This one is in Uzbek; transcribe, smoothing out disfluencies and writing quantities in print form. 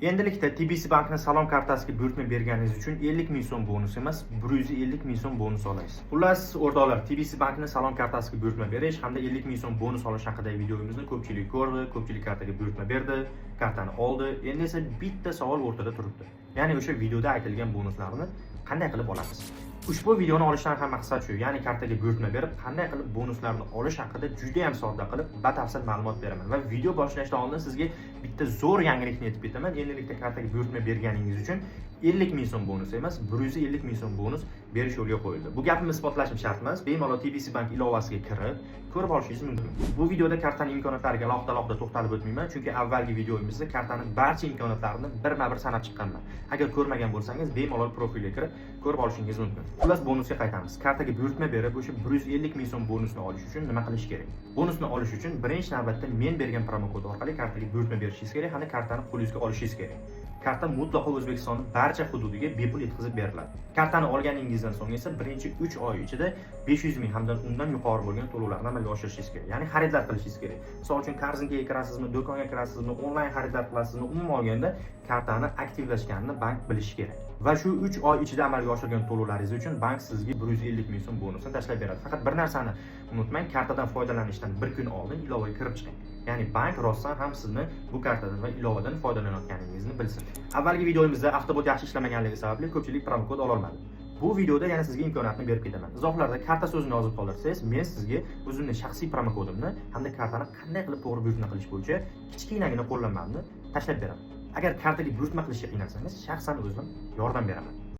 Endilikda TBC bankning salom kartasiga buyurtma berganingiz uchun 50 ming so'm bonus emas, 150 ming so'm bonus olasiz. Xullas, o'rtoqlar, TBC bankning salom kartasiga buyurtma berish hamda 50 ming so'm bonus olish haqidagi videomizni ko'pchilik ko'rdi, ko'pchilik kartaga buyurtma berdi, kartani oldi. Endi esa bitta savol o'rtada turibdi. Ya'ni o'sha videoda aytilgan bonuslarni qanday qilib olamiz? Ushbu videoni olishdan ham maqsad shu, ya'ni kartaga buyurtma berib, qanday qilib bonuslarni olish haqida juda ham sodda qilib batafsil ma'lumot beraman va video boshlashdan oldin sizga bitta zo'r yangilikni aytib ketaman. Endilikda kartaga buyurtma berganingiz uchun 50 ming so'm bonus emas, 150 ming so'm bonus berish yo'lga qo'yildi. Bu gapimni isbotlashim shart emas. Bemalol TBC bank ilovasiga kirib, ko'rib olishingiz mumkin. Bu videoda kartaning imkoniyatlariga alohida to'xtalib o'tmayman, chunki avvalgi videomizda kartaning barcha imkoniyatlarini birma-bir sanab chiqqanman. Agar ko'rmagan bo'lsangiz, bemalol profilga kirib ko'rib olishingiz mumkin. Xullas, bonusga qaytamiz. Kartaga buyurtma berib, o'sha 150 ming so'm bonusni olish uchun nima qilish kerak? Bonusni olish uchun birinchi navbatda men bergan promokod orqali kartaga buyurtma berishingiz kerak, hamda kartani qo'lingizga olishingiz kerak. Karta mutlaqo O'zbekistonning barcha hududiga bepul yetkazib beriladi. Kartani olganingizdan so'ng esa birinchi 3 oy ichida 500 ming hamda undan yuqori bo'lgan to'lovlarni amalga oshirishingiz kerak. Ya'ni xaridlar qilishingiz kerak. Misol uchun korzinkaga kirasizmi, do'konga kirasizmi, onlayn xaridlar qilasizmi, umuman olganda kartani aktivlashganini bank bilishi kerak. Va shu 3 oy ichida amalga oshirgan to'lovlaringiz uchun bank sizga 150 ming so'm bonusini tashlab beradi. Faqat bir narsani unutmang, kartadan foydalanishdan bir kun oldin ilovaga kirib chiqing. Ya'ni bank rostdan ham sizni bu kartadan va ilovadan foydalanayotganingizni bilsin. Avvalgi videomizda avtobot yaxshi ishlamaganligi sababli ko'pchilik promokod ola olmadi. Bu videoda yana sizga imkoniyatni berib ketaman. Izohlarda karta so'zini yozib qoldirsangiz, men sizga o'zimning shaxsiy promokodimni hamda kartani qanday qilib to'g'ri buyurtma qilish bo'yicha kichkinagina qo'llanmamni tashlab beraman. Agar kartaga buyurtma qilishga qiynalsangiz, shaxsan o'zim yordam beraman.